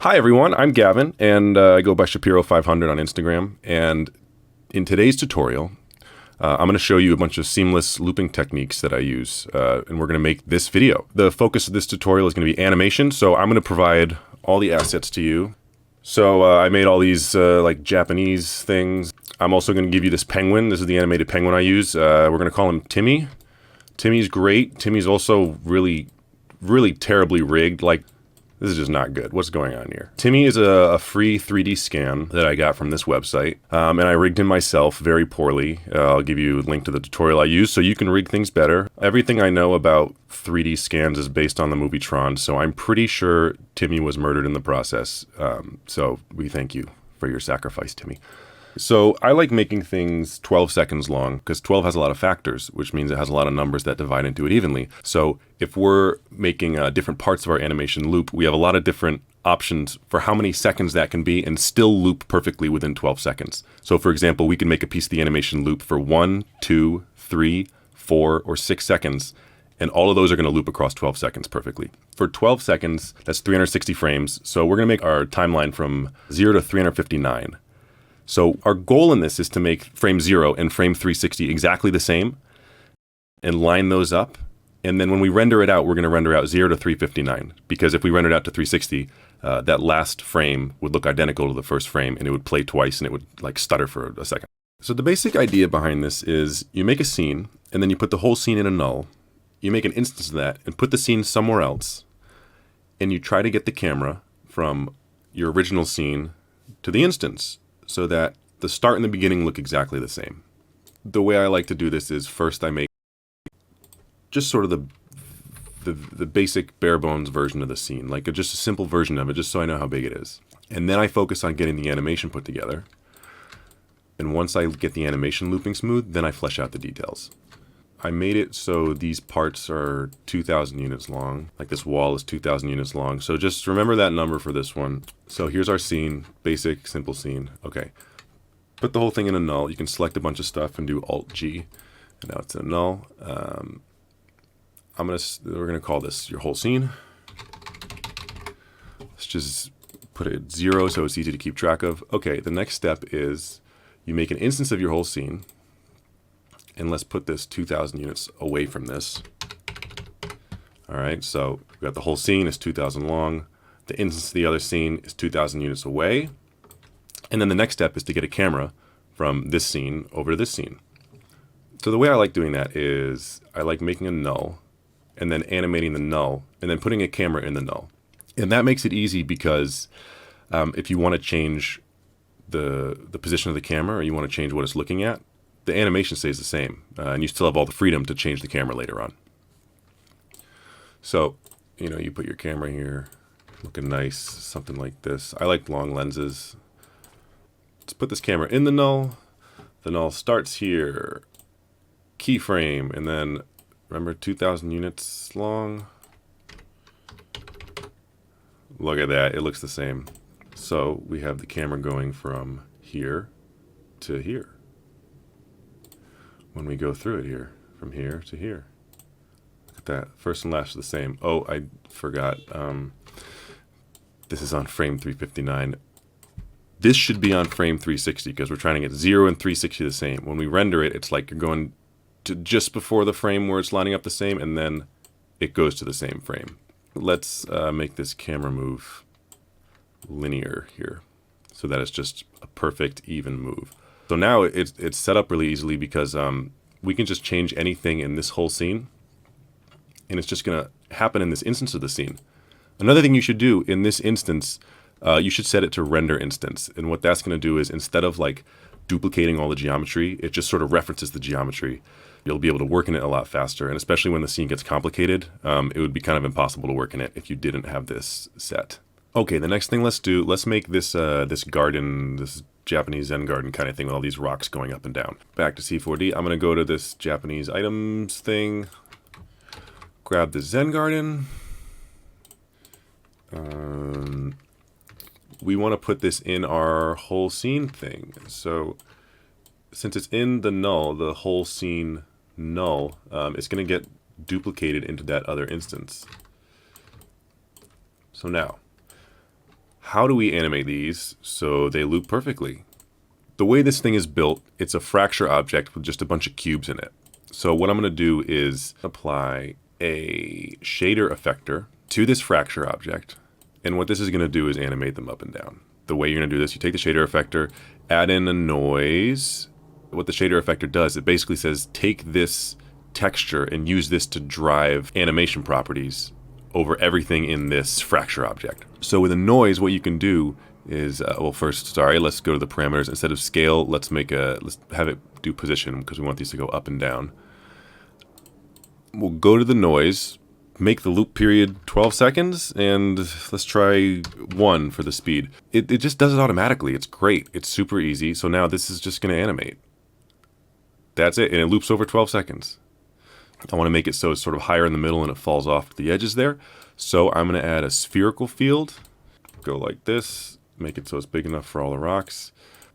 Hi everyone, I'm Gavin, and I go by Shapiro500 on Instagram. And in today's tutorial, I'm going to show you a bunch of seamless looping techniques that I use, and we're going to make this video. The focus of this tutorial is going to be animation, so I'm going to provide all the assets to you. So I made all these like Japanese things. I'm also going to give you this penguin. This is the animated penguin I use. We're going to call him Timmy. Timmy's great. Timmy's also really terribly rigged. Like, this is just not good. What's going on here? Timmy is a free 3D scan that I got from this website, and I rigged him myself very poorly. I'll give you a link to the tutorial I used so you can rig things better. Everything I know about 3D scans is based on the movie Tron, so I'm pretty sure Timmy was murdered in the process. So we thank you for your sacrifice, Timmy. So I like making things 12 seconds long because 12 has a lot of factors, which means it has a lot of numbers that divide into it evenly. So if we're making different parts of our animation loop, we have a lot of different options for how many seconds that can be and still loop perfectly within 12 seconds. So for example, we can make a piece of the animation loop for 1, 2, 3, 4, or 6 seconds. And all of those are going to loop across 12 seconds perfectly. For 12 seconds, that's 360 frames. So we're going to make our timeline from 0 to 359. So our goal in this is to make frame 0 and frame 360 exactly the same and line those up. And then when we render it out, we're going to render out 0 to 359. Because if we render it out to 360, that last frame would look identical to the first frame and it would play twice and it would like stutter for a second. So the basic idea behind this is you make a scene and then you put the whole scene in a null. You make an instance of that and put the scene somewhere else. And you try to get the camera from your original scene to the instance, so that the start and the beginning look exactly the same. The way I like to do this is first I make just sort of the basic bare bones version of the scene, like just a simple version of it, just so I know how big it is. And then I focus on getting the animation put together. And once I get the animation looping smooth, then I flesh out the details. I made it so these parts are 2,000 units long, like this wall is 2,000 units long. So just remember that number for this one. So here's our scene, basic, simple scene. Okay, put the whole thing in a null. You can select a bunch of stuff and do Alt-G, and now it's in a null. We're gonna call this your whole scene. Let's just put it at 0 so it's easy to keep track of. Okay, the next step is you make an instance of your whole scene. And let's put this 2,000 units away from this. All right, so we've got the whole scene is 2,000 long. The instance of the other scene is 2,000 units away. And then the next step is to get a camera from this scene over to this scene. So the way I like doing that is I like making a null and then animating the null and then putting a camera in the null. And that makes it easy because if you want to change the position of the camera or you want to change what it's looking at, the animation stays the same, and you still have all the freedom to change the camera later on. So, you know, you put your camera here, looking nice, something like this. I like long lenses. Let's put this camera in the null. The null starts here, keyframe, and then remember 2,000 units long. Look at that, it looks the same. So we have the camera going from here to here. When we go through it here, from here to here. Look at that, first and last are the same. Oh, I forgot, this is on frame 359. This should be on frame 360 because we're trying to get 0 and 360 the same. When we render it, it's like you're going to just before the frame where it's lining up the same, and then it goes to the same frame. Let's make this camera move linear here so that it's just a perfect even move. So now it's set up really easily because we can just change anything in this whole scene and it's just going to happen in this instance of the scene. Another thing you should do in this instance, you should set it to render instance. And what that's going to do is instead of like duplicating all the geometry, it just sort of references the geometry. You'll be able to work in it a lot faster. And especially when the scene gets complicated, it would be kind of impossible to work in it if you didn't have this set. Okay, the next thing let's make this this garden, this Japanese Zen Garden kind of thing with all these rocks going up and down. Back to C4D, I'm going to go to this Japanese items thing, grab the Zen Garden. We want to put this in our whole scene thing. So since it's in the null, the whole scene null, it's going to get duplicated into that other instance. So now, how do we animate these so they loop perfectly? The way this thing is built, it's a fracture object with just a bunch of cubes in it. So what I'm going to do is apply a shader effector to this fracture object. And what this is going to do is animate them up and down. The way you're going to do this, you take the shader effector, add in a noise. What the shader effector does, it basically says take this texture and use this to drive animation properties over everything in this fracture object. So with a noise, what you can do is, let's go to the parameters. Instead of scale, let's have it do position because we want these to go up and down. We'll go to the noise, make the loop period 12 seconds, and let's try 1 for the speed. It just does it automatically. It's great. It's super easy. So now this is just going to animate. That's it, and it loops over 12 seconds. I want to make it so it's sort of higher in the middle and it falls off the edges there. So I'm going to add a spherical field. Go like this. Make it so it's big enough for all the rocks.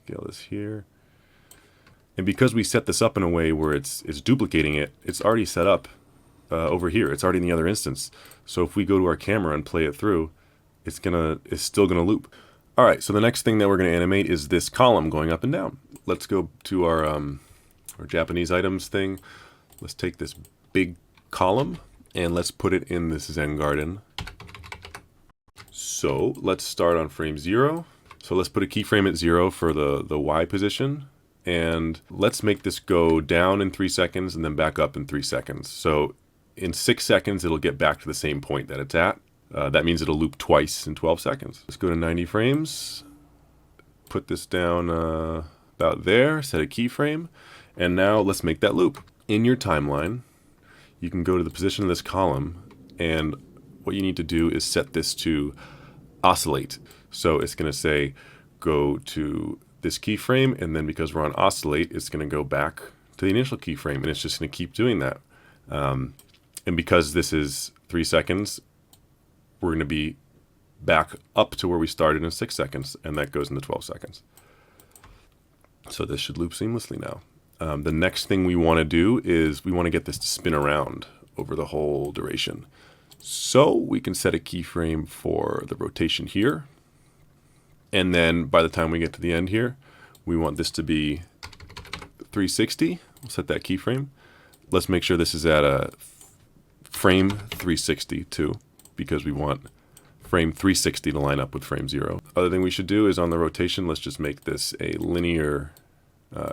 Scale this here. And because we set this up in a way where it's duplicating it, it's already set up over here. It's already in the other instance. So if we go to our camera and play it through, it's still gonna loop. All right, so the next thing that we're gonna animate is this column going up and down. Let's go to our Japanese items thing. Let's take this big column and let's put it in this Zen Garden. So let's start on frame 0. So let's put a keyframe at 0 for the Y position. And let's make this go down in 3 seconds and then back up in 3 seconds. So in 6 seconds, it'll get back to the same point that it's at. That means it'll loop twice in 12 seconds. Let's go to 90 frames. Put this down about there, set a keyframe. And now let's make that loop. In your timeline, you can go to the position of this column, and what you need to do is set this to oscillate. So it's going to say go to this keyframe, and then because we're on oscillate, it's going to go back to the initial keyframe, and it's just going to keep doing that. And because this is 3 seconds, we're going to be back up to where we started in 6 seconds, and that goes into 12 seconds. So this should loop seamlessly now. The next thing we want to do is we want to get this to spin around over the whole duration. So we can set a keyframe for the rotation here. And then by the time we get to the end here, we want this to be 360. We'll set that keyframe. Let's make sure this is at a frame 360 too, because we want frame 360 to line up with frame 0. Other thing we should do is on the rotation, let's just make this a linear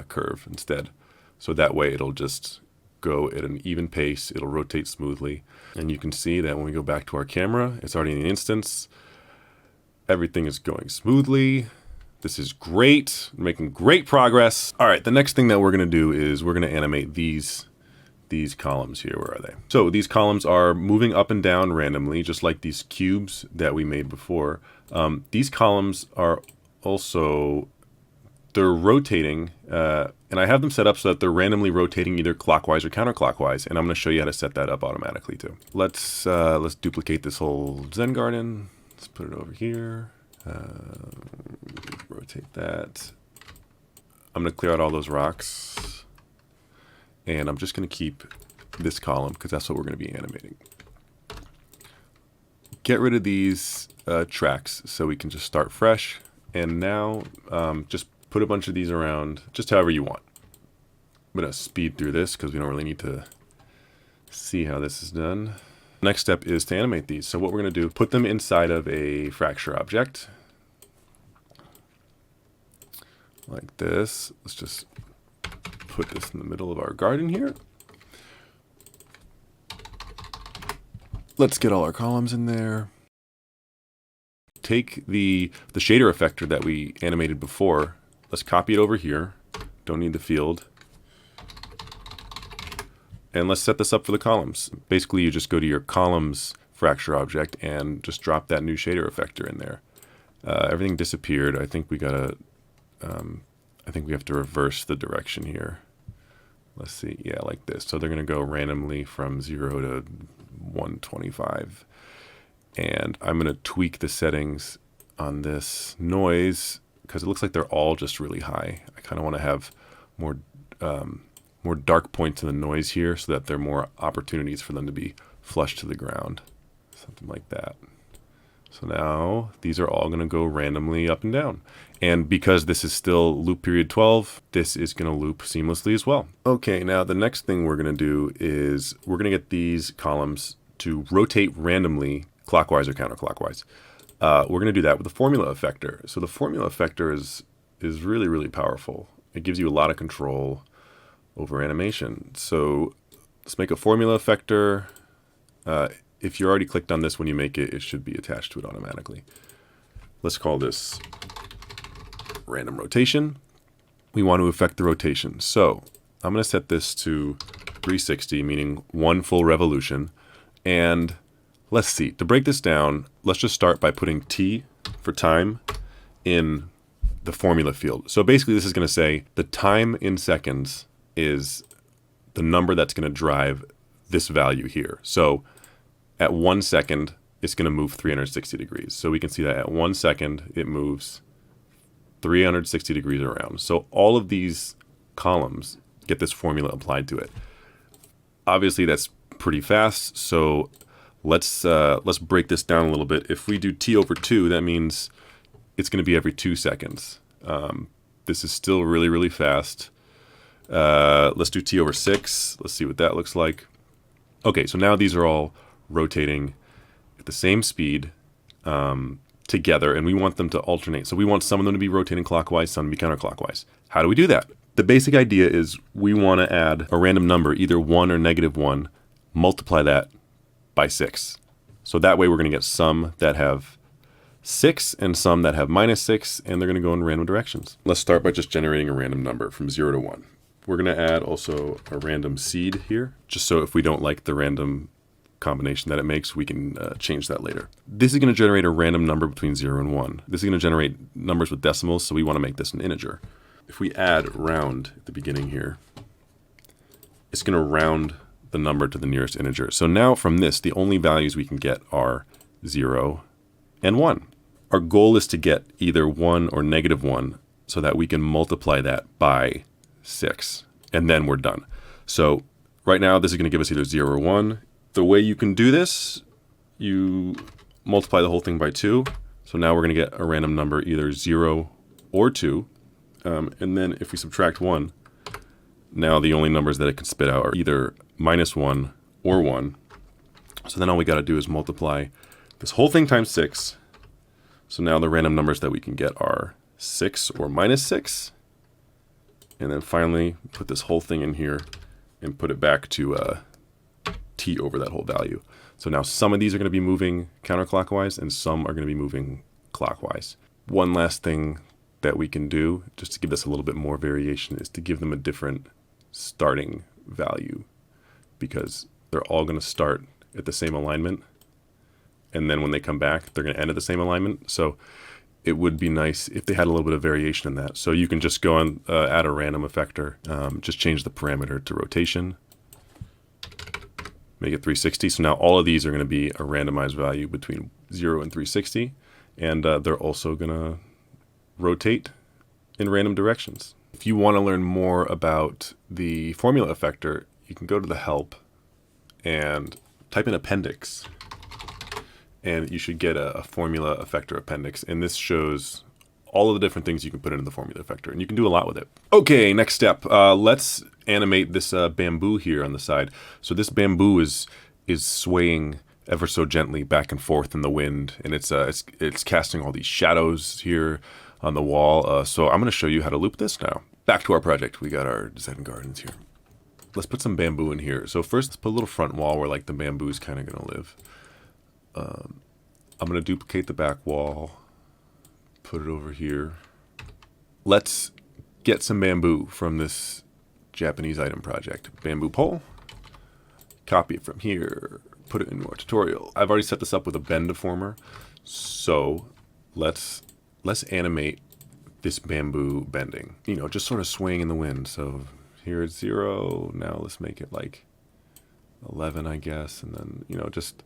curve instead. So that way it'll just go at an even pace, it'll rotate smoothly. And you can see that when we go back to our camera, it's already in the instance. Everything is going smoothly. This is great, making great progress. All right, the next thing that we're gonna do is we're gonna animate these columns here. Where are they? So these columns are moving up and down randomly, just like these cubes that we made before. These columns are also, they're rotating, and I have them set up so that they're randomly rotating either clockwise or counterclockwise, and I'm going to show you how to set that up automatically too. Let's duplicate this whole Zen Garden. Let's put it over here. Rotate that. I'm going to clear out all those rocks, and I'm just going to keep this column because that's what we're going to be animating. Get rid of these tracks so we can just start fresh, and now just put a bunch of these around just however you want. I'm going to speed through this because we don't really need to see how this is done. Next step is to animate these. So what we're going to do, put them inside of a fracture object. Like this. Let's just put this in the middle of our garden here. Let's get all our columns in there. Take the shader effector that we animated before. Let's copy it over here. Don't need the field. And let's set this up for the columns. Basically, you just go to your columns fracture object and just drop that new shader effector in there. Everything disappeared. I think we gotta. I think we have to reverse the direction here. Let's see. Yeah, like this. So they're gonna go randomly from 0 to 125. And I'm going to tweak the settings on this noise because it looks like they're all just really high. I kind of want to have more dark points in the noise here so that there are more opportunities for them to be flush to the ground. Something like that. So now these are all going to go randomly up and down. And because this is still loop period 12, this is going to loop seamlessly as well. Okay, now the next thing we're going to do is we're going to get these columns to rotate randomly clockwise or counterclockwise. We're going to do that with the formula effector. So the formula effector is really, really powerful. It gives you a lot of control over animation. So let's make a formula effector. If you already clicked on this when you make it, it should be attached to it automatically. Let's call this random rotation. We want to affect the rotation. So I'm going to set this to 360, meaning one full revolution. And let's see, to break this down, let's just start by putting T for time in the formula field. So basically this is going to say the time in seconds is the number that's going to drive this value here. So at 1 second, it's going to move 360 degrees. So we can see that at 1 second, it moves 360 degrees around. So all of these columns get this formula applied to it. Obviously, that's pretty fast. So let's break this down a little bit. If we do T over 2, that means it's going to be every 2 seconds. This is still really, really fast. Let's do T over 6. Let's see what that looks like. Okay, so now these are all rotating at the same speed together, and we want them to alternate. So we want some of them to be rotating clockwise, some to be counterclockwise. How do we do that? The basic idea is we want to add a random number, either 1 or -1, multiply that by 6. So that way we're going to get some that have 6 and some that have -6, and they're going to go in random directions. Let's start by just generating a random number from 0 to 1. We're going to add also a random seed here, just so if we don't like the random combination that it makes, we can change that later. This is going to generate a random number between 0 and 1. This is going to generate numbers with decimals, so we want to make this an integer. If we add round at the beginning here, it's going to round the number to the nearest integer. So now from this, the only values we can get are 0 and 1. Our goal is to get either 1 or -1 so that we can multiply that by 6, and then we're done. So right now, this is going to give us either 0 or 1. The way you can do this, you multiply the whole thing by 2. So now we're going to get a random number, either 0 or 2. And then if we subtract 1, now the only numbers that it can spit out are either -1 or 1. So then all we got to do is multiply this whole thing times 6. So now the random numbers that we can get are 6 or -6. And then finally put this whole thing in here and put it back to T over that whole value. So now some of these are going to be moving counterclockwise and some are going to be moving clockwise. One last thing that we can do, just to give this a little bit more variation, is to give them a different starting value, because they're all going to start at the same alignment, and then when they come back, they're going to end at the same alignment. So it would be nice if they had a little bit of variation in that. So you can just go and add a random effector, just change the parameter to rotation, make it 360. So now all of these are going to be a randomized value between 0 and 360, and they're also going to rotate in random directions. If you want to learn more about the formula effector, you can go to the help and type in appendix, and you should get a formula effector appendix, and this shows all of the different things you can put into the formula effector, and you can do a lot with it. Okay, next step. Let's animate this bamboo here on the side. So this bamboo is swaying ever so gently back and forth in the wind, and it's casting all these shadows here on the wall. So I'm going to show you how to loop this now. Back to our project. We got our Zen Gardens here. Let's put some bamboo in here. So first, let's put a little front wall where like the bamboo is kind of going to live. I'm going to duplicate the back wall, put it over here. Let's get some bamboo from this Japanese item project. Bamboo pole, copy it from here, put it into our tutorial. I've already set this up with a bend deformer. So let's animate this bamboo bending, just sort of swaying in the wind. So here it's 0. Now let's make it like 11, I guess. And then, just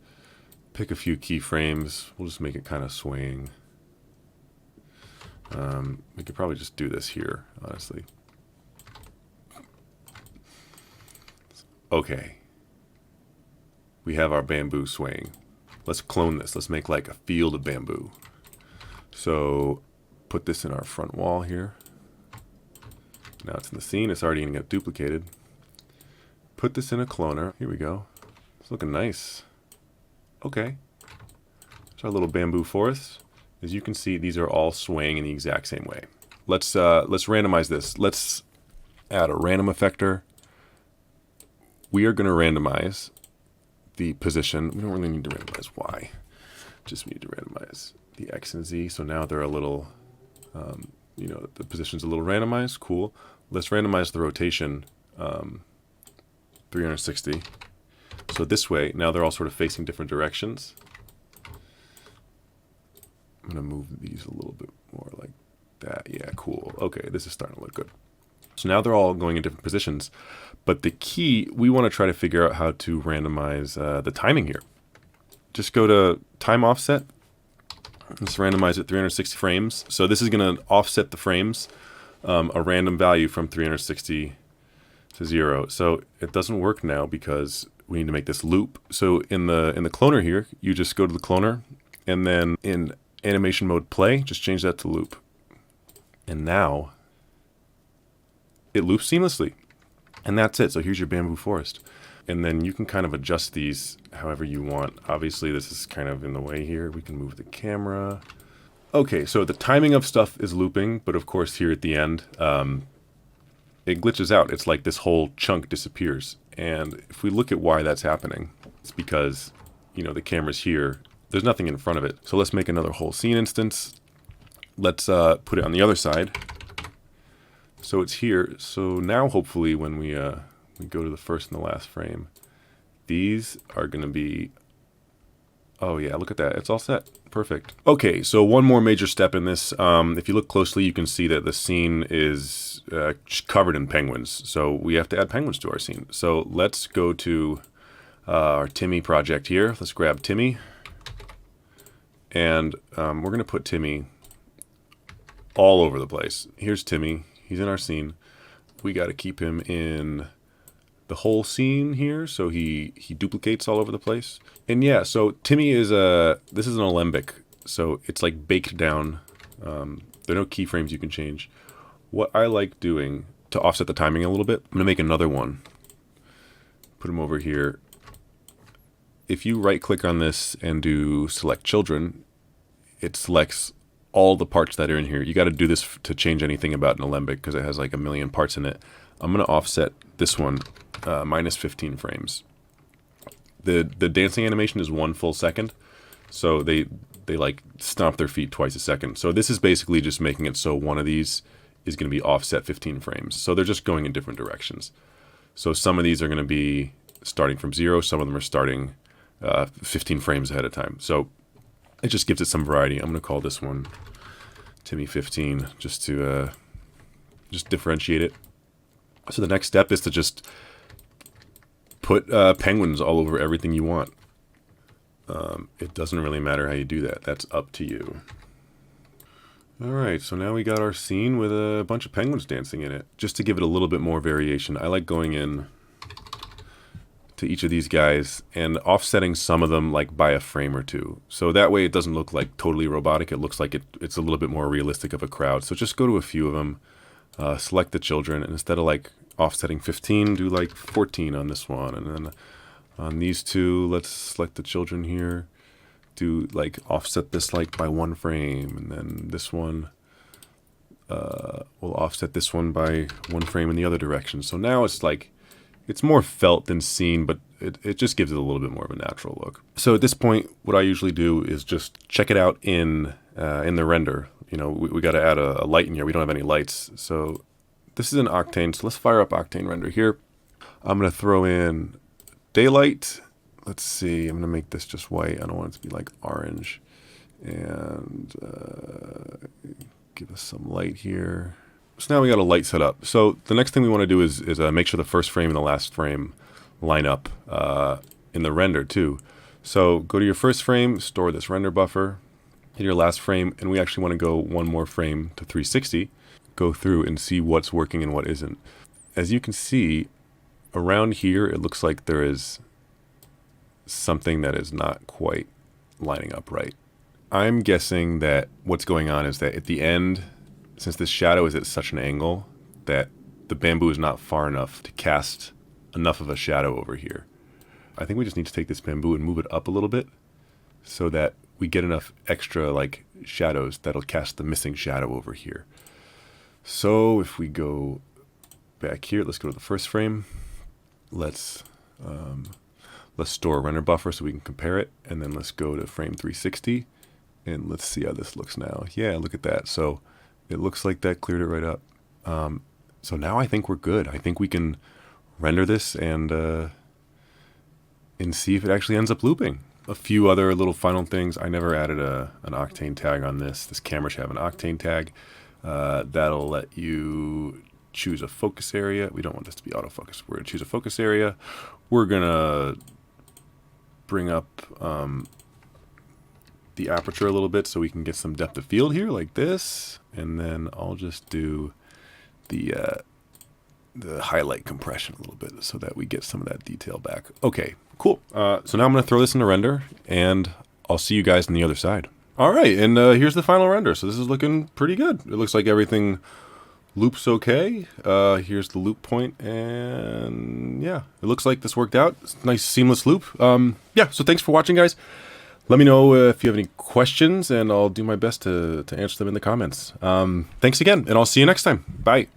pick a few keyframes. We'll just make it kind of swaying. We could probably just do this here, honestly. Okay. We have our bamboo swaying. Let's clone this. Let's make like a field of bamboo. So put this in our front wall here. Now it's in the scene. It's already going to get duplicated. Put this in a cloner. Here we go. It's looking nice. Okay. It's our little bamboo forest. As you can see, these are all swaying in the exact same way. Let's randomize this. Let's add a random effector. We are going to randomize the position. We don't really need to randomize Y. Just need to randomize the X and Z. So now they're a little, you know, the position's a little randomized. Cool. Let's randomize the rotation 360. So this way, now they're all sort of facing different directions. I'm going to move these a little bit more like that. Yeah, cool. Okay, this is starting to look good. So now they're all going in different positions. But the key, we want to try to figure out how to randomize the timing here. Just go to time offset. Let's randomize it 360 frames. So this is going to offset the frames, a random value from 360 to 0. So it doesn't work now because we need to make this loop. So in the cloner here, you just go to the cloner, and then in animation mode play, just change that to loop. And now it loops seamlessly. And that's it. So here's your bamboo forest. And then you can kind of adjust these however you want. Obviously, this is kind of in the way here. We can move the camera. Okay, so the timing of stuff is looping, but of course here at the end, it glitches out. It's like this whole chunk disappears. And if we look at why that's happening, it's because, you know, the camera's here. There's nothing in front of it. So let's make another whole scene instance. Let's put it on the other side. So it's here. So now hopefully when we go to the first and the last frame, these are going to be, oh yeah, look at that. It's all set. Perfect. Okay, so one more major step in this. If you look closely, you can see that the scene is covered in penguins. So we have to add penguins to our scene. So let's go to our Timmy project here. Let's grab Timmy. And we're going to put Timmy all over the place. Here's Timmy. He's in our scene. We got to keep him in the whole scene here, so he duplicates all over the place. And yeah, so Timmy is this is an alembic, so it's like baked down. There are no keyframes you can change. What I like doing to offset the timing a little bit, I'm gonna make another one. Put him over here. If you right click on this and do select children, it selects all the parts that are in here. You got to do this to change anything about an alembic because it has like a million parts in it. I'm going to offset this one minus 15 frames. The dancing animation is 1 full second, so they like stomp their feet twice a second. So this is basically just making it so one of these is going to be offset 15 frames. So they're just going in different directions. So some of these are going to be starting from 0. Some of them are starting 15 frames ahead of time. So it just gives it some variety. I'm going to call this one Timmy 15 just to just differentiate it. So the next step is to just put penguins all over everything you want. It doesn't really matter how you do that. That's up to you. Alright, so now we got our scene with a bunch of penguins dancing in it. Just to give it a little bit more variation, I like going in to each of these guys and offsetting some of them like by a frame or two. So that way it doesn't look like totally robotic. It looks like it's a little bit more realistic of a crowd. So just go to a few of them, select the children, and instead of like offsetting 15, do like 14 on this one. And then on these two, let's select the children here. Do like offset this like by 1 frame, and then this one we'll offset this one by 1 frame in the other direction. So now it's like it's more felt than seen, but it just gives it a little bit more of a natural look. So at this point, what I usually do is just check it out in the render. You know, we got to add a light in here. We don't have any lights, so this is an Octane. So let's fire up Octane render here. I'm gonna throw in daylight. Let's see, I'm going to make this just white. I don't want it to be like orange. And give us some light here. So now we got a light set up. So the next thing we want to do is make sure the first frame and the last frame line up in the render too. So go to your first frame, store this render buffer, hit your last frame, and we actually want to go 1 more frame to 360. Go through and see what's working and what isn't. As you can see, around here it looks like there is something that is not quite lining up right. I'm guessing that what's going on is that at the end, since this shadow is at such an angle, that the bamboo is not far enough to cast enough of a shadow over here. I think we just need to take this bamboo and move it up a little bit so that we get enough extra like shadows that'll cast the missing shadow over here. So if we go back here, let's go to the first frame. Let's store a render buffer so we can compare it, and then let's go to frame 360 and let's see how this looks now. Yeah, look at that. So it looks like that cleared it right up. So now I think we're good. I think we can render this and see if it actually ends up looping. A few other little final things. I never added an octane tag on this. This camera should have an octane tag. That'll let you choose a focus area. We don't want this to be autofocus. We're going to choose a focus area. We're going to bring up the aperture a little bit so we can get some depth of field here like this. And then I'll just do the highlight compression a little bit so that we get some of that detail back. Okay, cool. So now I'm going to throw this into render, and I'll see you guys on the other side. All right, and here's the final render. So this is looking pretty good. It looks like everything loops okay. Here's the loop point, and yeah, it looks like this worked out. It's a nice seamless loop. Yeah, so thanks for watching, guys. Let me know if you have any questions, and I'll do my best to answer them in the comments. Thanks again, and I'll see you next time. Bye.